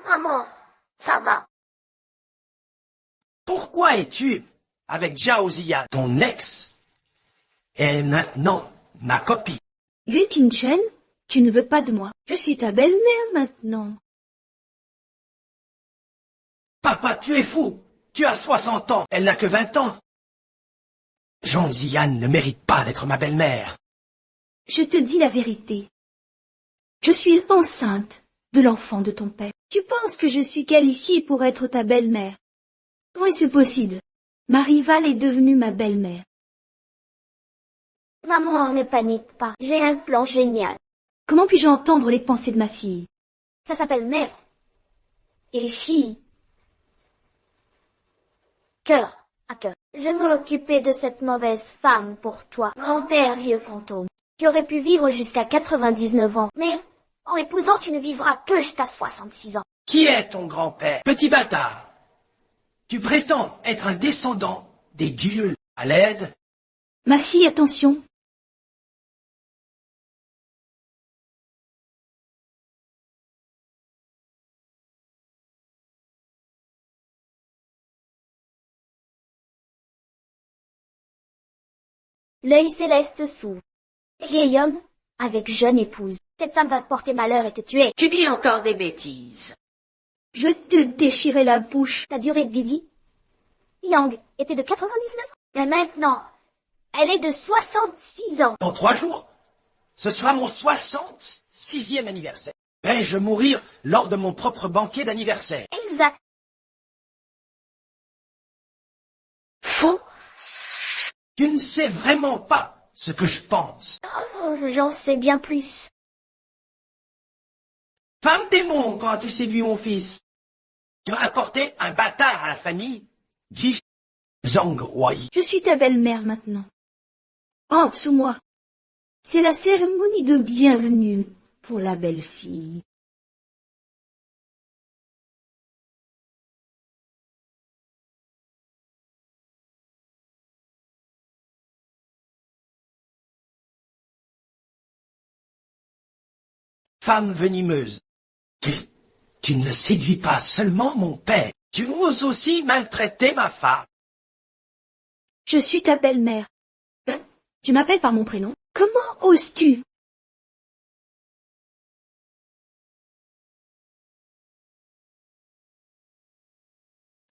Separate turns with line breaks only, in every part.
Maman, ça va.
Pourquoi es-tu avec Zhao Ziya, ton ex, et maintenant ma copie?
Yu Tinchen, tu ne veux pas de moi. Je suis ta belle-mère maintenant.
Papa, tu es fou. Tu as 60 ans, elle n'a que 20 ans. Zhao Ziyan ne mérite pas d'être ma belle-mère.
Je te dis la vérité. Je suis enceinte de l'enfant de ton père. Tu penses que je suis qualifiée pour être ta belle-mère? Comment est-ce possible? Ma rivale est devenue ma belle-mère.
Maman, ne panique pas. J'ai un plan génial.
Comment puis-je entendre les pensées de ma fille?
Ça s'appelle mère. Et fille. Cœur à cœur. Je vais m'occuper de cette mauvaise femme pour toi, grand-père vieux fantôme. Tu aurais pu vivre jusqu'à 99 ans, mais en l'épousant, tu ne vivras que jusqu'à 66 ans.
Qui est ton grand-père? Petit bâtard. Tu prétends être un descendant des dieux à l'aide?
Ma fille, attention.
L'œil céleste s'ouvre. Vieil homme, avec jeune épouse. Cette femme va te porter malheur et te tuer.
Tu dis encore des bêtises.
Je te déchirai la bouche.
Ta durée de vie, Yang, était de 99 ans. Mais maintenant, elle est de 66 ans.
Dans 3 jours, ce sera mon 66e anniversaire. Vais-je mourir lors de mon propre banquet d'anniversaire?
Exact.
Faux. Tu ne sais vraiment pas ce que je pense.
Oh, j'en sais bien plus.
Femme démon, quand tu séduis mon fils. Tu as apporté un bâtard à la famille, dit Zhang Huai.
Je suis ta belle-mère maintenant. En sous moi. C'est la cérémonie de bienvenue pour la belle-fille.
Femme venimeuse. Tu ne séduis pas seulement mon père, tu oses aussi maltraiter ma femme.
Je suis ta belle-mère. Tu m'appelles par mon prénom? Comment oses-tu?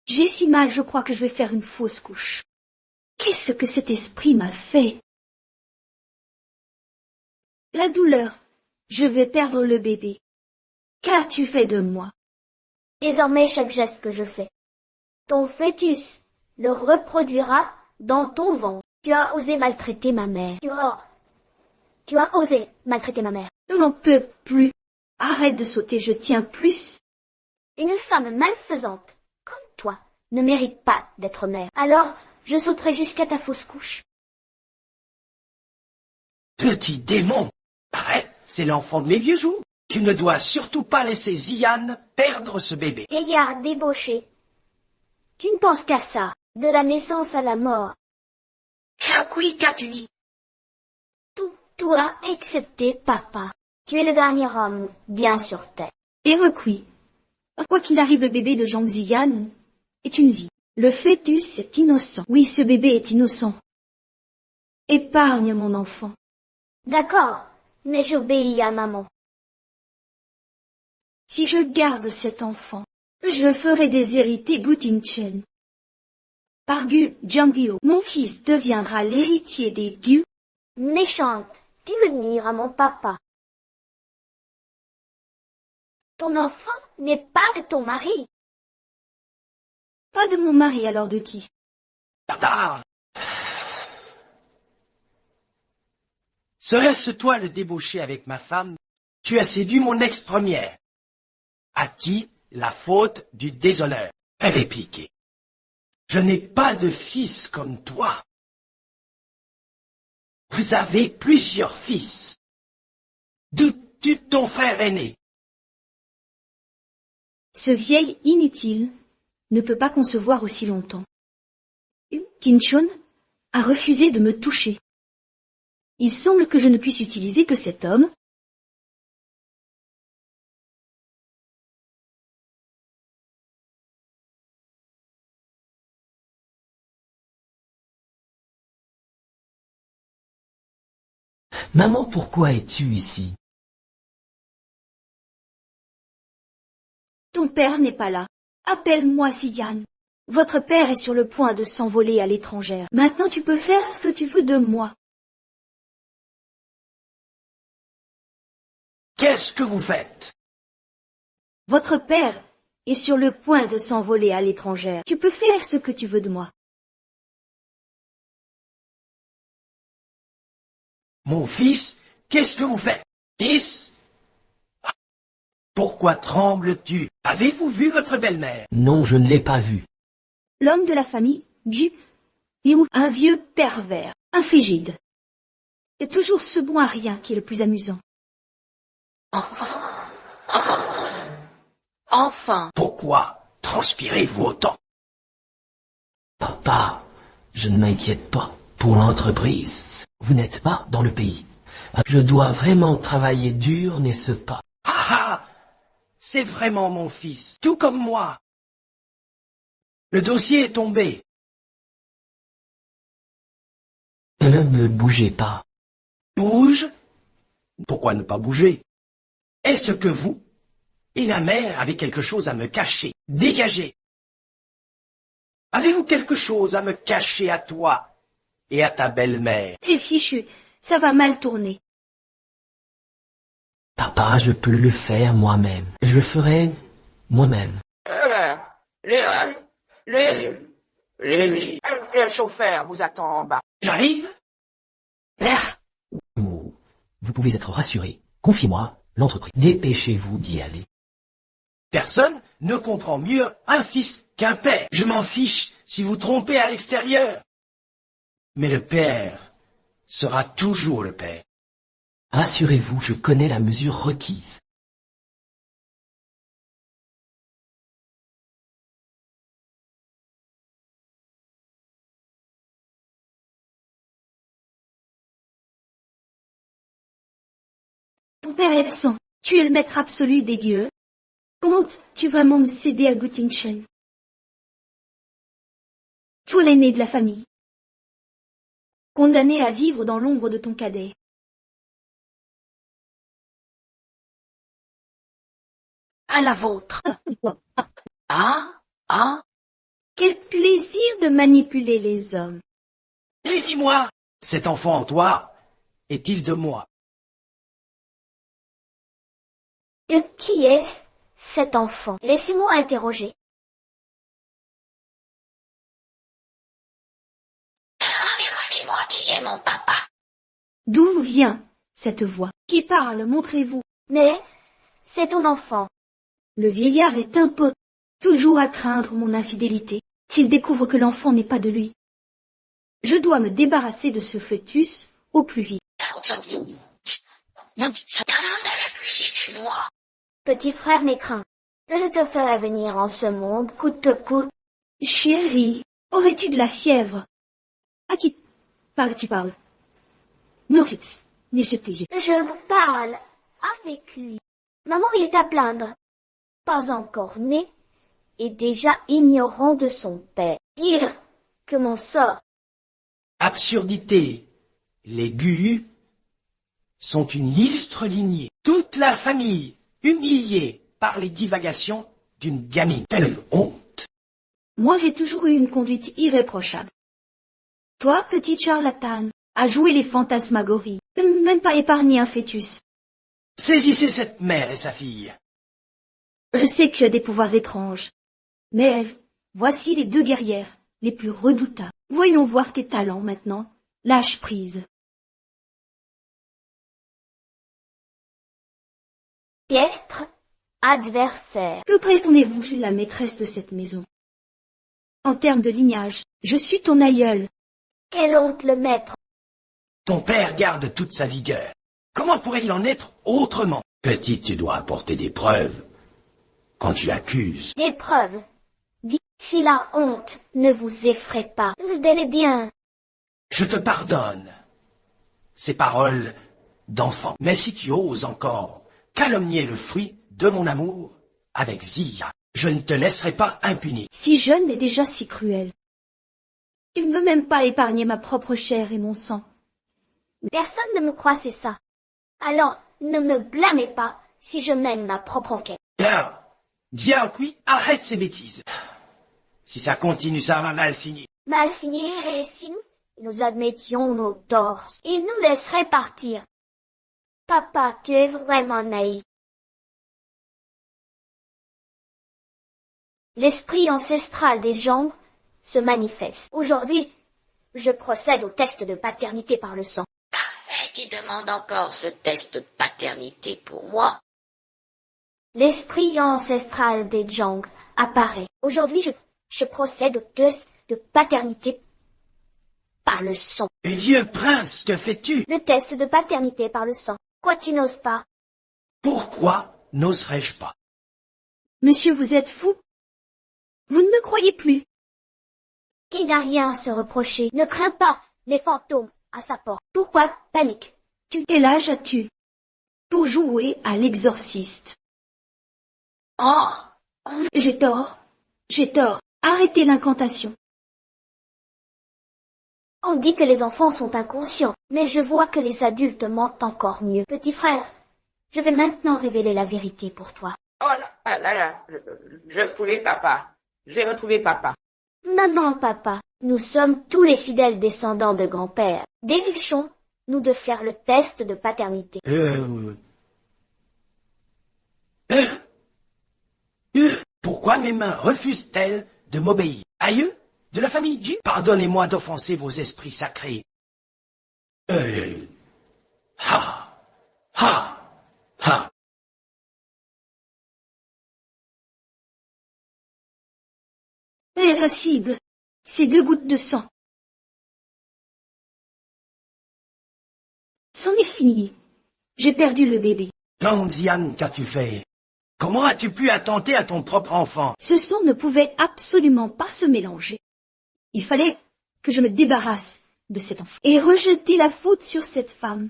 J'ai si mal, je crois que je vais faire une fausse couche. Qu'est-ce que cet esprit m'a fait? La douleur. Je vais perdre le bébé. Qu'as-tu fait de moi?
Désormais, chaque geste que je fais, ton fœtus le reproduira dans ton ventre. Tu as osé maltraiter ma mère. Tu as osé maltraiter ma mère.
Je n'en peux plus. Arrête de sauter, je tiens plus.
Une femme malfaisante, comme toi, ne mérite pas d'être mère. Alors, je sauterai jusqu'à ta fausse couche.
Petit démon, arrête, c'est l'enfant de mes vieux jours. Tu ne dois surtout pas laisser Ziyan perdre ce bébé.
Vieillard débauché, tu ne penses qu'à ça, de la naissance à la mort.
Oui, qu'as-tu dit?
Toi, excepté papa. Tu es le dernier homme bien sur terre.
Et recuit. Quoi qu'il arrive, le bébé de Zhang Ziyan est une vie. Le fœtus est innocent. Oui, ce bébé est innocent. Épargne mon enfant.
D'accord, mais j'obéis à maman.
Si je garde cet enfant, je ferai déshériter Gu Tinchen. Par Gu Jiangyo, mon fils deviendra l'héritier des Gu.
Méchante, tu veux nuire à mon papa. Ton enfant n'est pas de ton mari.
Pas de mon mari, alors de qui?
Bâtard! Serait-ce toi le débauché avec ma femme? Tu as séduit mon ex-première. À qui la faute du déshonneur? Répliqué. Je n'ai pas de fils comme toi. Vous avez plusieurs fils. D'où tue ton frère aîné?
Ce vieil inutile ne peut pas concevoir aussi longtemps. Tinchun a refusé de me toucher. Il semble que je ne puisse utiliser que cet homme
Maman, pourquoi es-tu ici?
Ton père n'est pas là. Appelle-moi Siyan. Votre père est sur le point de s'envoler à l'étrangère. Maintenant tu peux faire ce que tu veux de moi.
Qu'est-ce que vous faites?
Votre père est sur le point de s'envoler à l'étrangère. Tu peux faire ce que tu veux de moi.
Mon fils, qu'est-ce que vous faites? Fils? Pourquoi trembles-tu? Avez-vous vu votre belle-mère?
Non, je ne l'ai pas vue.
L'homme de la famille, un vieux pervers, un frigide. C'est toujours ce bon à rien qui est le plus amusant.
Enfin,
Pourquoi transpirez-vous autant?
Papa, je ne m'inquiète pas pour l'entreprise. Vous n'êtes pas dans le pays. Je dois vraiment travailler dur, n'est-ce pas?
Ah ah! C'est vraiment mon fils, tout comme moi. Le dossier est tombé.
Ne me bougez pas.
Bouge? Pourquoi ne pas bouger? Est-ce que vous et la mère avez quelque chose à me cacher? Dégagez! Avez-vous quelque chose à me cacher à toi et à ta belle-mère?
C'est fichu, ça va mal tourner.
Papa, je peux le faire moi-même. Je le ferai moi-même.
le chauffeur vous attend en bas.
J'arrive?
Oh, vous pouvez être rassuré. Confiez-moi l'entreprise. Dépêchez-vous d'y aller.
Personne ne comprend mieux un fils qu'un père. Je m'en fiche si vous trompez à l'extérieur. Mais le père sera toujours le père.
Rassurez-vous, je connais la mesure requise.
Ton père est absent. Tu es le maître absolu des dieux. Comment tu vas me céder à Göttingen? Toi l'aîné de la famille. Condamné à vivre dans l'ombre de ton cadet.
À la vôtre. Ah,
Quel plaisir de manipuler les hommes.
Et dis-moi, cet enfant en toi est-il de moi?
De qui est cet enfant? Laissez-moi interroger.
dis-moi qui est mon papa.
D'où vient cette voix? Qui parle? Montrez-vous.
Mais c'est ton enfant.
Le vieillard est impotent, toujours à craindre mon infidélité, s'il découvre que l'enfant n'est pas de lui. Je dois me débarrasser de ce fœtus au plus vite.
Petit frère n'écrains. Je te ferai venir en ce monde coûte que coûte.
Chérie, aurais-tu de la fièvre? À qui tu parles?
Je parle avec lui. Maman, il est à plaindre. Pas encore né et déjà ignorant de son père. Pire que mon sort.
Absurdité. Les Guyu sont une illustre lignée. Toute la famille humiliée par les divagations d'une gamine. Quelle honte!
Moi, j'ai toujours eu une conduite irréprochable. Toi, petit charlatan, as joué les fantasmagories, même pas épargné un fœtus.
Saisissez cette mère et sa fille.
Je sais que tu as des pouvoirs étranges, mais voici les deux guerrières, les plus redoutables. Voyons voir tes talents maintenant. Lâche prise.
Piètre adversaire.
Que prétendez-vous? Je suis la maîtresse de cette maison. En termes de lignage, je suis ton aïeul.
Quelle honte le maître.
Ton père garde toute sa vigueur. Comment pourrait-il en être autrement? Petit, tu dois apporter des preuves quand tu l'accuses.
Des preuves. Dis, si la honte ne vous effraie pas, je l'ai bien.
Je te pardonne ces paroles d'enfant. Mais si tu oses encore calomnier le fruit de mon amour avec Zia, je ne te laisserai pas impuni.
Si jeune et déjà si cruel. Il ne veut même pas épargner ma propre chair et mon sang.
Personne ne me croit, c'est ça. Alors, ne me blâmez pas si je mène ma propre enquête.
Bien. Diaoui, arrête ces bêtises. Si ça continue, ça va mal finir.
Mal finir, et si nous admettions nos torts, il nous laisserait partir. Papa, tu es vraiment naïf. L'esprit ancestral des gens se manifeste. Aujourd'hui, je procède au test de paternité par le sang.
Parfait, qui demande encore ce test de paternité pour moi?
L'esprit ancestral des Zhang apparaît. Aujourd'hui, je procède au test de paternité par le sang.
Vieux prince, que fais-tu?
Le test de paternité par le sang. Quoi, tu n'oses pas?
Pourquoi n'oserais-je pas?
Monsieur, vous êtes fou? Vous ne me croyez plus?
Il n'a rien à se reprocher. Ne crains pas les fantômes à sa porte. Pourquoi panique?
Quel âge as-tu? Pour jouer à l'exorciste. Oh! J'ai tort. J'ai tort. Arrêtez l'incantation.
On dit que les enfants sont inconscients, mais je vois que les adultes mentent encore mieux. Petit frère, je vais maintenant révéler la vérité pour toi.
Oh là, je retrouvé papa. J'ai retrouvé papa.
Maman, papa, nous sommes tous les fidèles descendants de grand-père. Dépêchons-nous de faire le test de paternité.
Pourquoi mes mains refusent-elles de m'obéir? Aïeux, de la famille Du, pardonnez-moi d'offenser vos esprits sacrés. Ha, ha, ha.
Irascible. Ces 2 gouttes de sang. C'en est fini. J'ai perdu le bébé.
Lanxian, qu'as-tu fait? Comment as-tu pu attenter à ton propre enfant?
Ce sang ne pouvait absolument pas se mélanger. Il fallait que je me débarrasse de cet enfant et rejeter la faute sur cette femme.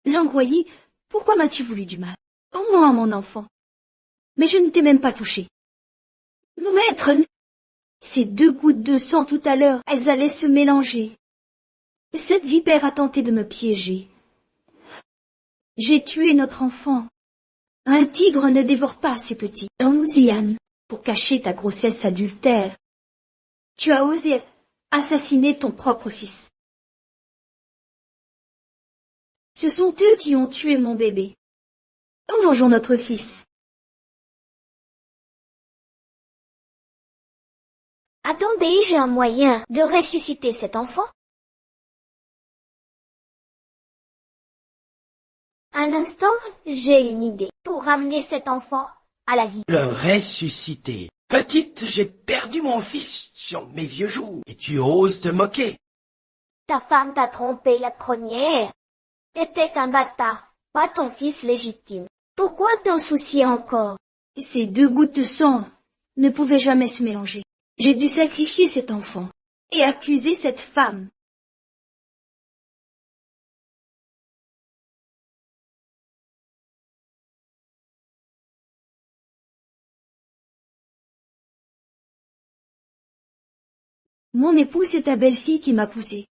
Jean-Groyer, pourquoi m'as-tu voulu du mal? Oh moi, mon enfant. Mais je ne t'ai même pas touché. Mon maître, ces 2 gouttes de sang tout à l'heure, elles allaient se mélanger. Cette vipère a tenté de me piéger. J'ai tué notre enfant. Un tigre ne dévore pas ses petits. Xian, pour cacher ta grossesse adultère, tu as osé assassiner ton propre fils. Ce sont eux qui ont tué mon bébé. Mangeons notre fils.
Attendez, j'ai un moyen de ressusciter cet enfant. Un instant, j'ai une idée pour ramener cet enfant à la vie.
Le ressusciter. Petite, j'ai perdu mon fils sur mes vieux jours, et tu oses te moquer.
Ta femme t'a trompé la première. T'étais un bâtard, pas ton fils légitime. Pourquoi t'en soucier encore?
Ces 2 gouttes de sang ne pouvaient jamais se mélanger. J'ai dû sacrifier cet enfant et accuser cette femme. Mon époux, c'est ta belle-fille qui m'a poussé.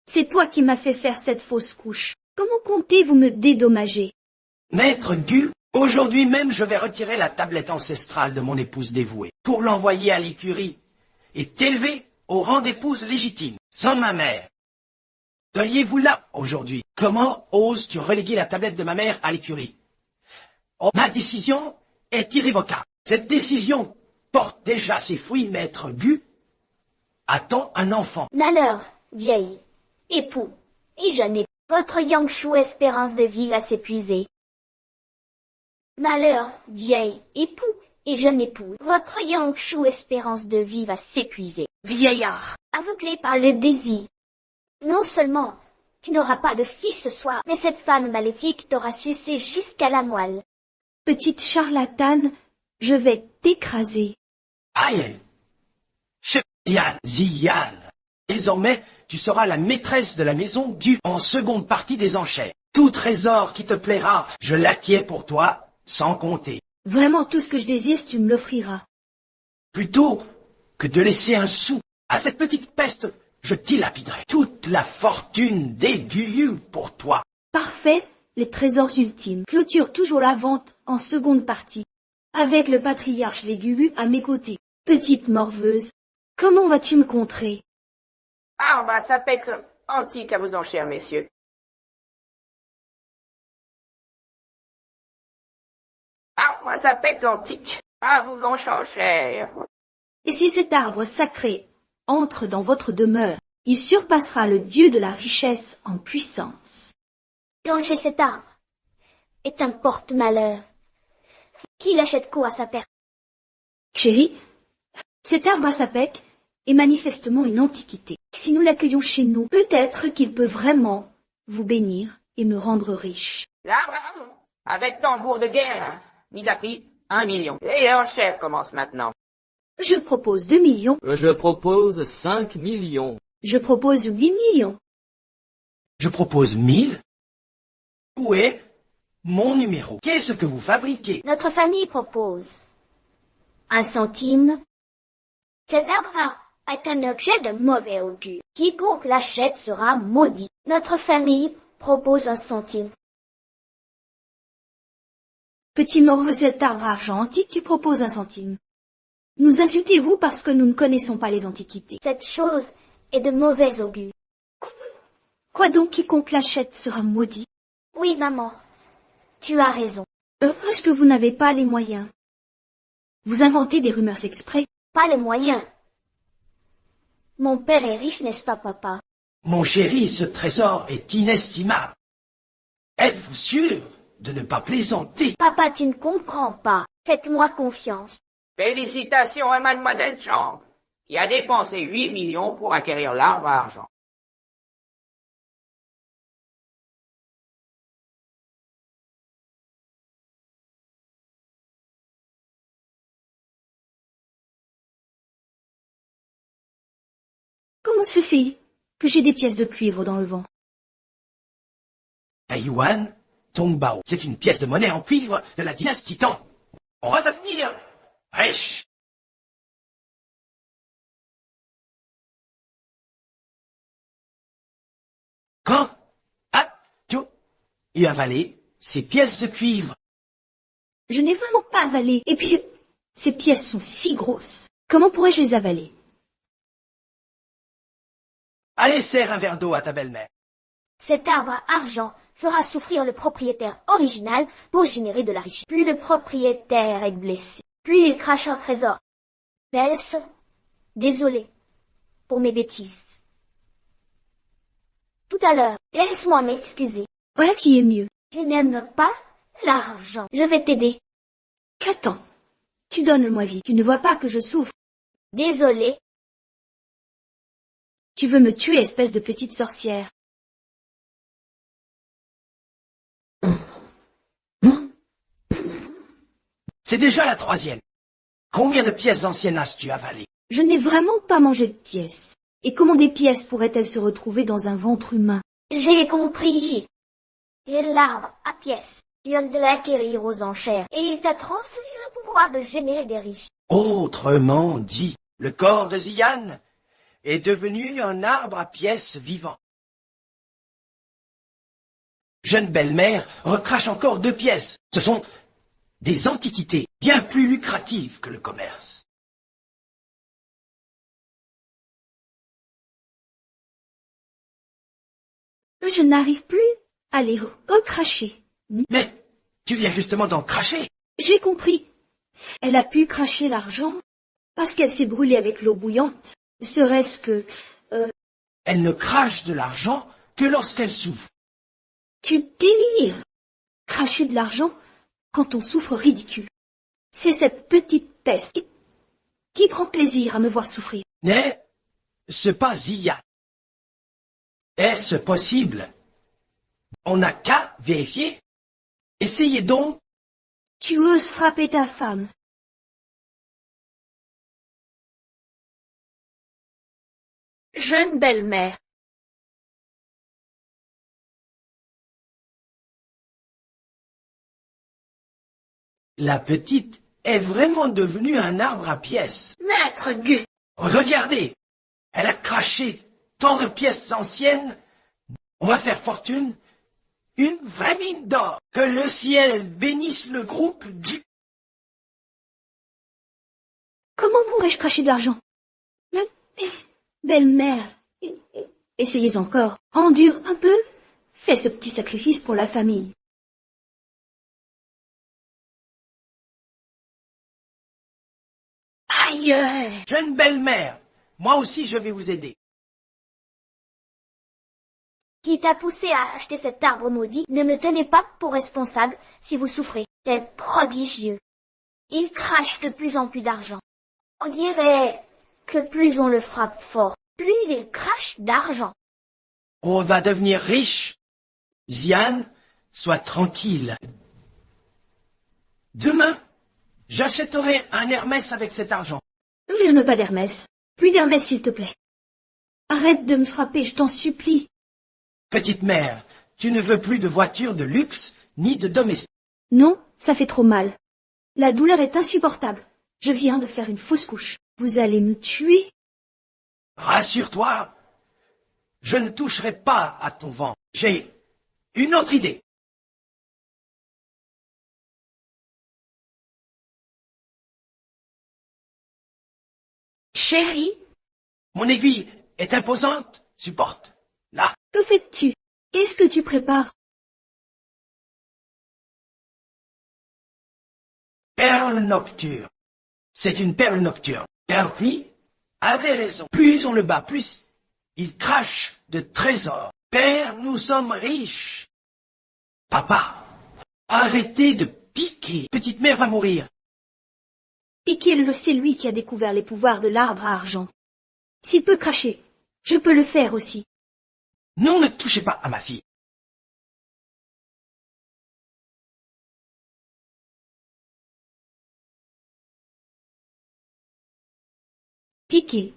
C'est toi qui m'as fait faire cette fausse couche. Comment comptez-vous me dédommager?
Maître Gu, aujourd'hui même je vais retirer la tablette ancestrale de mon épouse dévouée, pour l'envoyer à l'écurie, et t'élever au rang d'épouse légitime, sans ma mère. Seriez-vous là aujourd'hui? Comment oses-tu reléguer la tablette de ma mère à l'écurie? Oh, ma décision est irrévocable. Cette décision porte déjà ses fruits, maître Gu. Attends un enfant.
Malheur, vieille, époux, et jeune époux. Votre Yangshu espérance de vie va s'épuiser. Malheur, vieille, époux, et jeune époux. Votre Yangshu espérance de vie va s'épuiser.
Vieillard.
Aveuglé par le désir. Non seulement tu n'auras pas de fils ce soir, mais cette femme maléfique t'aura sucé jusqu'à la moelle.
Petite charlatane, je vais t'écraser.
Aïe! Ziane. Désormais, tu seras la maîtresse de la maison du en seconde partie des enchères. Tout trésor qui te plaira, je l'acquiers pour toi, sans compter.
Vraiment tout ce que je désire, tu me l'offriras.
Plutôt que de laisser un sou à cette petite peste, je dilapiderai toute la fortune des Gulu pour toi.
Parfait, les trésors ultimes clôturent toujours la vente en seconde partie, avec le patriarche Légulu à mes côtés. Petite morveuse, comment vas-tu me contrer?
Ah, bah, ça peut être antique à vos enchères, messieurs. Ah, moi, ça peut être antique à vos enchères.
Et si cet arbre sacré entre dans votre demeure, il surpassera le dieu de la richesse en puissance.
Danger cet arbre est un porte-malheur. Qui l'achète quoi à sa perte?
Chérie, cet arbre à sapec est manifestement une antiquité. Si nous l'accueillons chez nous, peut-être qu'il peut vraiment vous bénir et me rendre riche.
L'arbre, avec tambour de guerre, mis à prix 1 million. Et l'enchère commence maintenant.
Je propose 2 millions.
Je propose 5 millions.
Je propose 8 millions.
Je propose 1000. Où est mon numéro? Qu'est-ce que vous fabriquez?
Notre famille propose 1 centime. Cet arbre est un objet de mauvais augure. Quiconque l'achète sera maudit. Notre famille propose 1 centime.
Petit morveux, cet arbre argent antique qui propose 1 centime. Nous insultez-vous parce que nous ne connaissons pas les antiquités.
Cette chose est de mauvais augure.
Quoi donc, quiconque l'achète sera maudit?
Oui, maman, tu as raison.
Est-ce que vous n'avez pas les moyens? Vous inventez des rumeurs exprès.
Pas les moyens. Mon père est riche, n'est-ce pas, papa?
Mon chéri, ce trésor est inestimable. Êtes-vous sûr de ne pas plaisanter?
Papa, tu ne comprends pas. Faites-moi confiance.
Félicitations à mademoiselle Chang, qui a dépensé 8 millions pour acquérir l'arbre à argent.
Comment se fait que j'ai des pièces de cuivre dans le vent?
Un yuan, Tongbao, c'est une pièce de monnaie en cuivre de la dynastie Tang. On va devenir riche. Quand tu avalé ces pièces de cuivre?
Je n'ai vraiment pas avalé. Et puis, ces pièces sont si grosses. Comment pourrais-je les avaler?
Allez, serre un verre d'eau à ta belle-mère.
Cet arbre à argent fera souffrir le propriétaire original pour générer de la richesse. Plus le propriétaire est blessé, plus il crache un trésor. Belle, désolé pour mes bêtises. Tout à l'heure, laisse-moi m'excuser.
Voilà qui est mieux.
Tu n'aimes pas l'argent. Je vais t'aider.
Qu'attends? Tu donnes-le-moi vite. Tu ne vois pas que je souffre.
Désolé.
Tu veux me tuer, espèce de petite sorcière.
C'est déjà la 3e. Combien de pièces anciennes as-tu avalées?
Je n'ai vraiment pas mangé de pièces. Et comment des pièces pourraient-elles se retrouver dans un ventre humain?
J'ai compris. C'est l'arbre à pièces. Tu viens de l'acquérir aux enchères et il t'a transmis le pouvoir de générer des riches.
Autrement dit, le corps de Ziane est devenu un arbre à pièces vivant. Jeune belle-mère recrache encore 2 pièces. Ce sont des antiquités bien plus lucratives que le commerce.
Je n'arrive plus à les recracher.
Mais tu viens justement d'en cracher.
J'ai compris. Elle a pu cracher l'argent parce qu'elle s'est brûlée avec l'eau bouillante. Serait-ce que...
Elle ne crache de l'argent que lorsqu'elle souffre.
Tu délires. Cracher de l'argent quand on souffre ridicule. C'est cette petite peste qui prend plaisir à me voir souffrir.
N'est-ce pas Ziya? Est-ce possible? On n'a qu'à vérifier. Essayez donc.
Tu oses frapper ta femme. Jeune belle-mère.
La petite est vraiment devenue un arbre à pièces.
Maître Gu.
Regardez, elle a craché tant de pièces anciennes. On va faire fortune. Une vraie mine d'or. Que le ciel bénisse le groupe du...
Comment pourrais-je cracher de l'argent? Belle-mère. Essayez encore. Endure un peu. Fais ce petit sacrifice pour la famille. Aïe!
Jeune belle-mère, moi aussi je vais vous aider.
Qui t'a poussé à acheter cet arbre maudit, ne me tenez pas pour responsable si vous souffrez. C'est prodigieux. Il crache de plus en plus d'argent. On dirait que plus on le frappe fort, plus il crache d'argent.
On va devenir riche. Ziane, sois tranquille. Demain, j'achèterai un Hermès avec cet argent.
Je ne veux pas d'Hermès. Plus d'Hermès, s'il te plaît. Arrête de me frapper, je t'en supplie.
Petite mère, tu ne veux plus de voiture de luxe, ni de domestique.
Non, ça fait trop mal. La douleur est insupportable. Je viens de faire une fausse couche. Vous allez me tuer?
Rassure-toi, je ne toucherai pas à ton ventre. J'ai une autre idée.
Chérie,
Mon aiguille est imposante, supporte. Là,
que fais-tu? Qu'est-ce que tu prépares?
perle nocturne. C'est une perle nocturne. Garvey avait raison. Plus on le bat, plus il crache de trésors. Père, nous sommes riches. Papa, arrêtez de piquer. Petite mère va mourir.
Piquez-le, c'est lui qui a découvert les pouvoirs de l'arbre à argent. S'il peut cracher, je peux le faire aussi.
Non, ne touchez pas à ma fille.
Piquez.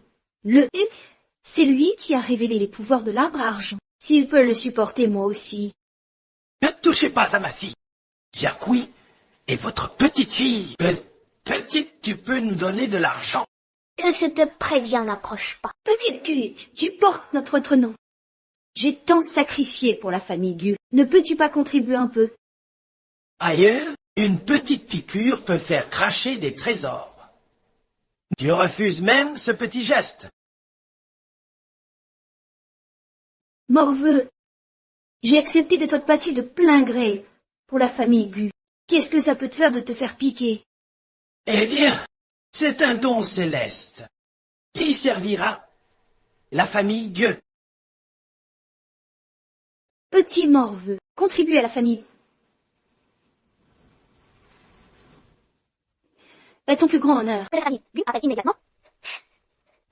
C'est lui qui a révélé les pouvoirs de l'arbre à argent. S'il peut le supporter, moi aussi.
Ne touchez pas à ma fille. Jacques est votre petite fille. Petite, tu peux nous donner de l'argent.
Je te préviens, n'approche pas.
Petite, tu portes notre nom. J'ai tant sacrifié pour la famille Gu. Ne peux-tu pas contribuer un peu?
Ailleurs, une petite piqûre peut faire cracher des trésors. Tu refuses même ce petit geste.
Morveux, j'ai accepté d'être battu de plein gré pour la famille Gu. Qu'est-ce que ça peut te faire de te faire piquer?
Eh bien, c'est un don céleste qui servira la famille Dieu.
Petit morveux, contribue à la famille. À ton plus grand honneur.
Que la famille Gu appelle immédiatement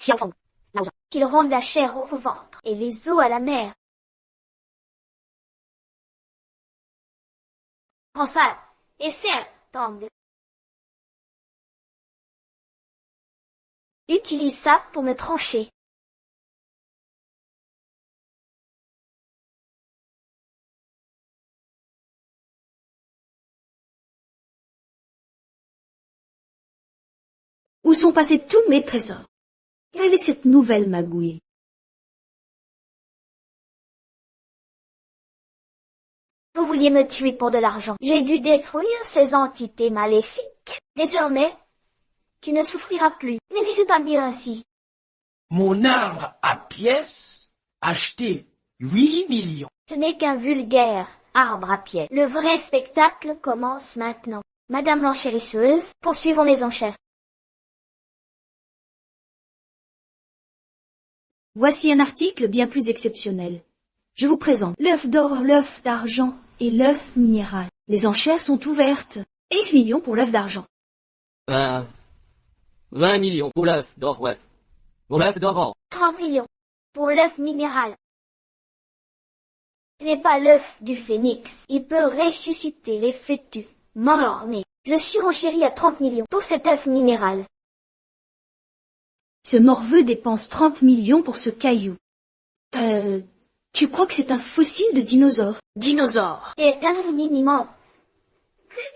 Xiaofeng, l'argent. Qu'il rende la chair au ventre et les os à la mer. Prends ça et serre, Tang. Utilise ça pour me trancher.
Où sont passés tous mes trésors? Quelle est cette nouvelle magouille?
Vous vouliez me tuer pour de l'argent. J'ai dû détruire ces entités maléfiques. Désormais, tu ne souffriras plus. Ne laissez pas mieux ainsi.
Mon arbre à pièces, acheté 8 millions.
Ce n'est qu'un vulgaire arbre à pied. Le vrai spectacle commence maintenant. Madame l'enchérisseuse, poursuivons les enchères.
Voici un article bien plus exceptionnel. Je vous présente l'œuf d'or, l'œuf d'argent et l'œuf minéral. Les enchères sont ouvertes. Et 10 millions pour l'œuf d'argent.
20 millions pour l'œuf d'or, ouais. Pour l'œuf d'or.
30 millions pour l'œuf minéral. Ce n'est pas l'œuf du phénix. Il peut ressusciter les fœtus morts-nés. Je surenchéris à 30 millions pour cet œuf minéral.
Ce morveux dépense 30 millions pour ce caillou. Tu crois que c'est un fossile de dinosaure?
Dinosaure.
C'est infiniment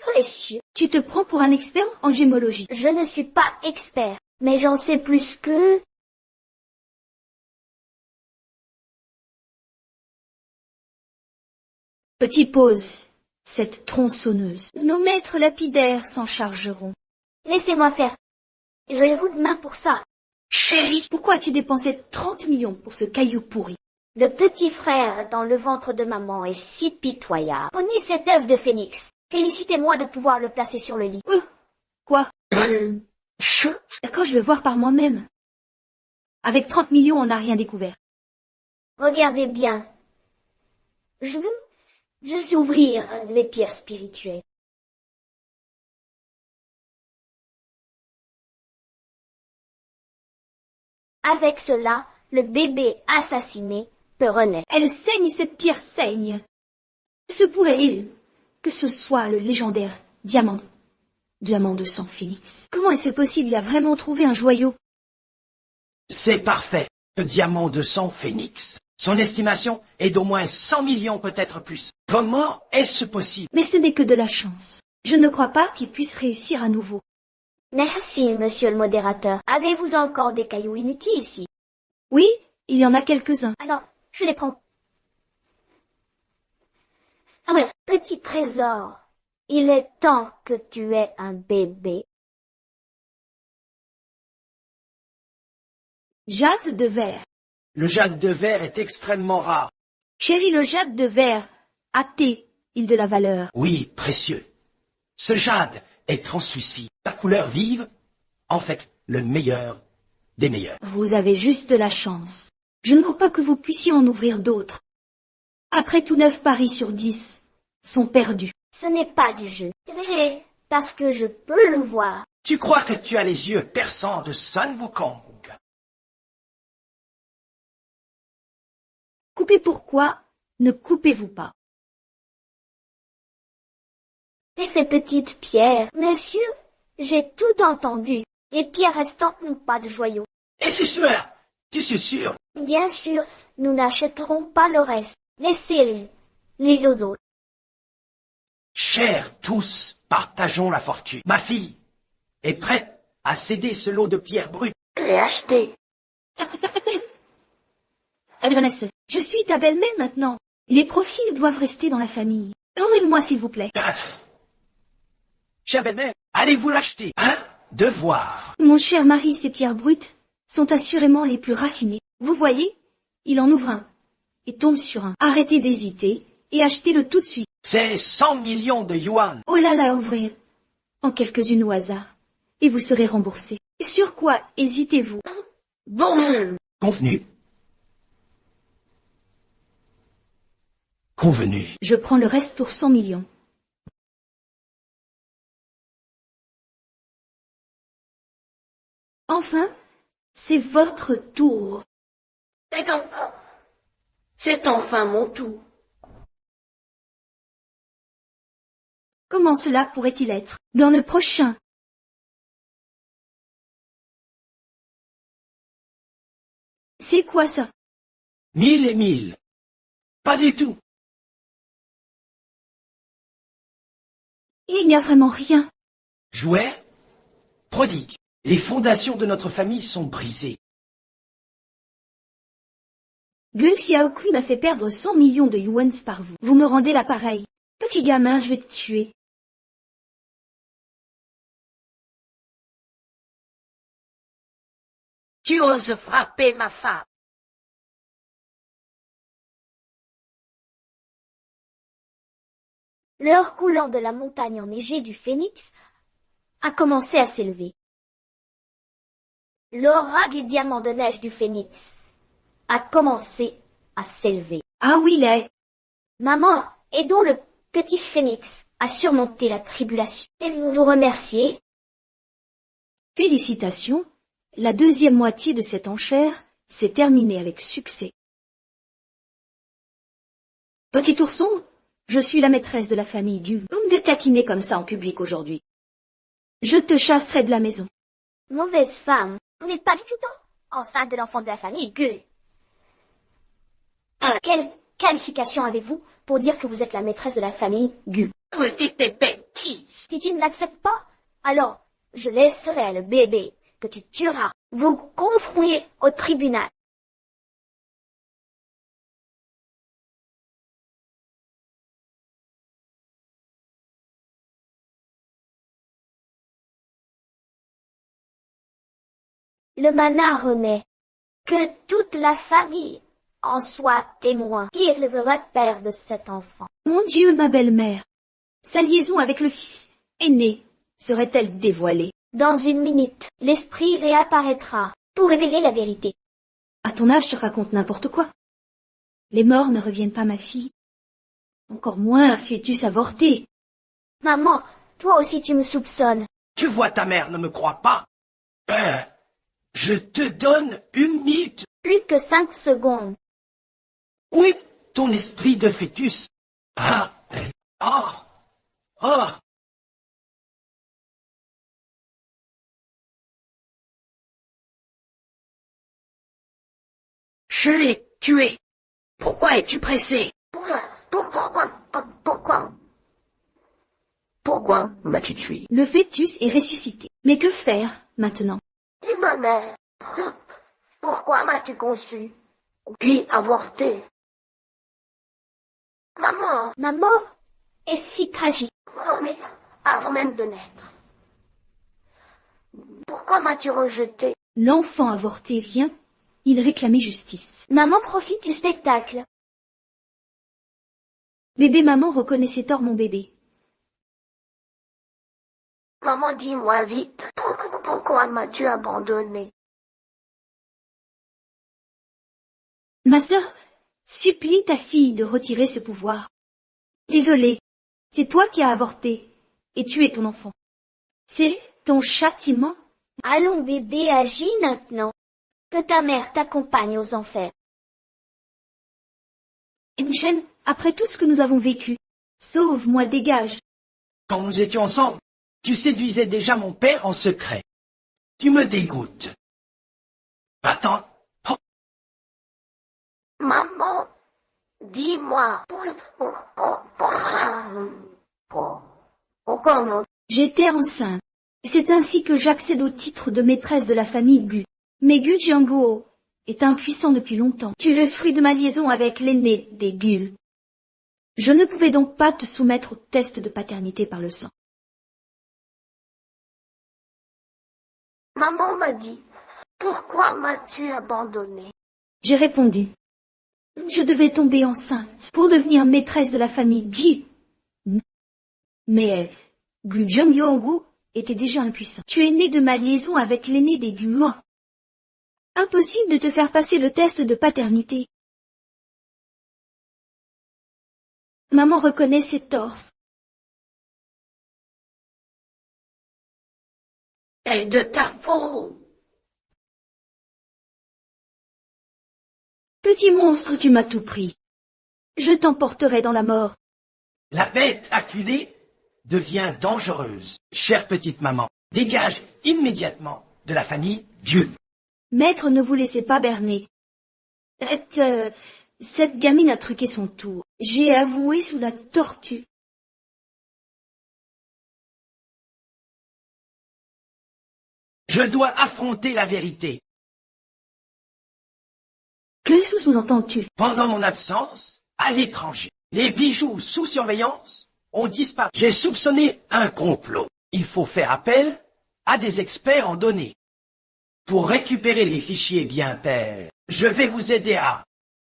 précieux.
Tu te prends pour un expert en gémologie.
Je ne suis pas expert, mais j'en sais plus que...
Petit pose cette tronçonneuse. Nos maîtres lapidaires s'en chargeront.
Laissez-moi faire. J'ai le coup de main pour ça.
Chérie, pourquoi as-tu dépensé 30 millions pour ce caillou pourri?
Le petit frère dans le ventre de maman est si pitoyable. Prenez cet œuf de phénix. Félicitez-moi de pouvoir le placer sur le lit.
Quoi?
Chut.
D'accord, je vais voir par moi-même. Avec 30 millions, on n'a rien découvert.
Regardez bien. Je vais ouvrir les pierres spirituelles. Avec cela, le bébé assassiné peut renaître.
Elle saigne, cette pierre saigne. Se pourrait-il que ce soit le légendaire diamant de sang phénix? Comment est-ce possible? Il a vraiment trouvé un joyau.
C'est parfait. Le diamant de sang phénix. Son estimation est d'au moins 100 millions, peut-être plus. Comment est-ce possible?
Mais ce n'est que de la chance. Je ne crois pas qu'il puisse réussir à nouveau.
Merci, monsieur le modérateur. Avez-vous encore des cailloux inutiles ici?
Oui, il y en a quelques-uns.
Alors, je les prends. Ah ouais, petit trésor. Il est temps que tu aies un bébé.
Jade de verre.
Le jade de verre est extrêmement rare.
Chérie, le jade de verre. Athée, île de la valeur.
Oui, précieux. Ce jade est translucide. La couleur vive, en fait, le meilleur des meilleurs.
Vous avez juste de la chance. Je ne crois pas que vous puissiez en ouvrir d'autres. Après tout, 9 paris sur 10 sont perdus.
Ce n'est pas du jeu. C'est parce que je peux le voir.
Tu crois que tu as les yeux perçants de Sun Wukong?
Coupez pourquoi ne coupez-vous pas?
C'est ces petites pierres. Monsieur, j'ai tout entendu. Les pierres restantes n'ont pas de joyaux.
Et c'est sûr, tu suis sûr.
Bien sûr, nous n'achèterons pas le reste. Laissez-les aux autres.
Chers tous, partageons la fortune. Ma fille est prête à céder ce lot de pierres brutes.
Je l'ai acheté.
Vanessa, je suis ta belle-mère maintenant. Les profits doivent rester dans la famille. Donnez-le-moi, s'il vous plaît.
Chère belle-mère, allez-vous l'acheter, hein? Devoir.
Mon cher mari, ces pierres brutes sont assurément les plus raffinées. Vous voyez, il en ouvre un et tombe sur un. Arrêtez d'hésiter et achetez-le tout de suite.
C'est 100 millions de yuan.
Oh là là, ouvrez en quelques-unes au hasard et vous serez remboursé. Et sur quoi hésitez-vous?
Bon.
Convenu. Convenu.
Je prends le reste pour 100 millions. Enfin, c'est votre tour.
C'est enfin mon tour.
Comment cela pourrait-il être dans le prochain? C'est quoi ça?
1000 et 1000. Pas du tout.
Il n'y a vraiment rien.
Jouet, prodigue. Les fondations de notre famille sont brisées.
Gu Xiaoqui m'a fait perdre 100 millions de yuans par vous. Vous me rendez l'appareil. Petit gamin, je vais te tuer.
Tu oses frapper ma femme.
L'heure coulant de la montagne enneigée du Phénix a commencé à s'élever. L'aura du diamant de neige du Phénix a commencé à s'élever.
Ah oui, là.
Maman, aidons le petit Phénix à surmonter la tribulation. Et nous remercier.
Félicitations. La deuxième moitié de cette enchère s'est terminée avec succès. Petit ourson, je suis la maîtresse de la famille Gu. Vous me taquiner comme ça en public aujourd'hui. Je te chasserai de la maison.
Mauvaise femme. Vous n'êtes pas du tout enceinte de l'enfant de la famille Gull. Quelle qualification avez-vous pour dire que vous êtes la maîtresse de la famille Gull?
Vous dites des bêtises.
Si tu ne l'acceptes pas, alors je laisserai le bébé que tu tueras vous confouiller au tribunal. Le mana renaît. Que toute la famille en soit témoin. Qui est le vrai père de cet enfant?
Mon Dieu, ma belle-mère. Sa liaison avec le fils aîné serait-elle dévoilée?
Dans une minute, l'esprit réapparaîtra pour révéler la vérité.
À ton âge, tu racontes n'importe quoi. Les morts ne reviennent pas, ma fille. Encore moins un fœtus avorté.
Maman, toi aussi tu me soupçonnes.
Tu vois, ta mère ne me croit pas. Je te donne 1 minute.
Plus que 5 secondes.
Où est ton esprit de fœtus? Oh.
Je l'ai tué. Pourquoi es-tu pressé? Pourquoi m'as-tu tué?
Le fœtus est ressuscité. Mais que faire maintenant?
Et ma mère? Pourquoi m'as-tu conçu? Puis avorté? Maman,
Ma mort est si tragique.
mais avant même de naître. Pourquoi m'as-tu rejeté?
L'enfant avorté vient. Il réclamait justice.
Maman profite du spectacle.
Bébé maman reconnaissait tort mon bébé.
Maman, dis-moi vite. Pourquoi m'as-tu abandonné?
Ma sœur supplie ta fille de retirer ce pouvoir. Désolée, c'est toi qui as avorté et tué ton enfant. C'est ton châtiment.
Allons bébé, agis maintenant. Que ta mère t'accompagne aux enfers.
Inchen, après tout ce que nous avons vécu, sauve-moi, dégage.
Quand nous étions ensemble, tu séduisais déjà mon père en secret. Tu me dégoûtes. Attends.
Maman, dis-moi. Pourquoi non?
J'étais enceinte. C'est ainsi que j'accède au titre de maîtresse de la famille Gu. Mais Gu Jianguo est impuissant depuis longtemps. Tu es le fruit de ma liaison avec l'aîné des Gul. Je ne pouvais donc pas te soumettre au test de paternité par le sang.
Maman m'a dit. Pourquoi m'as-tu abandonné?
J'ai répondu. Je devais tomber enceinte pour devenir maîtresse de la famille Gu. Mais Gu Jianguo était déjà impuissant. Tu es né de ma liaison avec l'aîné des Guo. Impossible de te faire passer le test de paternité. Maman reconnaît ses torts.
Et de ta faute.
Petit monstre, tu m'as tout pris. Je t'emporterai dans la mort.
La bête acculée devient dangereuse. Chère petite maman, dégage immédiatement de la famille Dieu.
Maître, ne vous laissez pas berner. Cette gamine a truqué son tour. J'ai avoué sous la tortue.
Je dois affronter la vérité.
Que sous-entends-tu?
Pendant mon absence, à l'étranger, les bijoux sous surveillance ont disparu. J'ai soupçonné un complot. Il faut faire appel à des experts en données. Pour récupérer les fichiers bien pairs, je vais vous aider à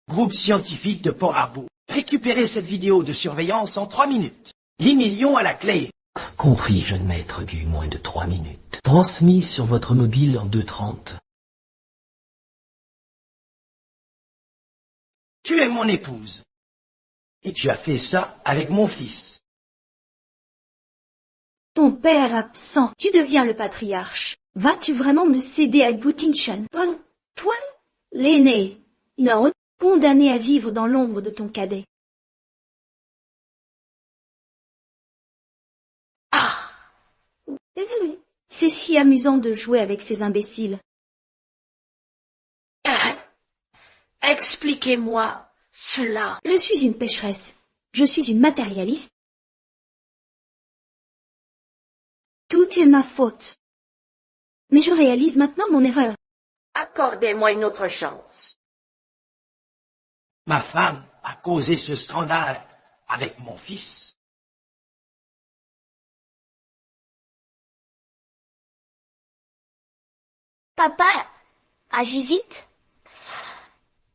groupe scientifique de Port-Harbour. Récupérez cette vidéo de surveillance en 3 minutes. 10 millions à la clé.
Compris, jeune maître Gu, moins de 3 minutes. Transmis sur votre mobile en 2:30.
Tu es mon épouse. Et tu as fait ça avec mon fils.
Ton père absent, tu deviens le patriarche. Vas-tu vraiment me céder à Gutingshan? Toi, l'aîné? Non, condamné à vivre dans l'ombre de ton cadet.
Ah!
C'est si amusant de jouer avec ces imbéciles.
Expliquez-moi cela.
Je suis une pécheresse. Je suis une matérialiste. Tout est ma faute. Mais je réalise maintenant mon erreur.
Accordez-moi une autre chance.
Ma femme a causé ce scandale avec mon fils.
Papa, j'hésite.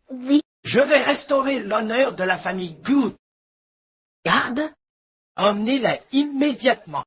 Oui,
Je vais restaurer l'honneur de la famille Good.
Garde,
Emmenez-la immédiatement.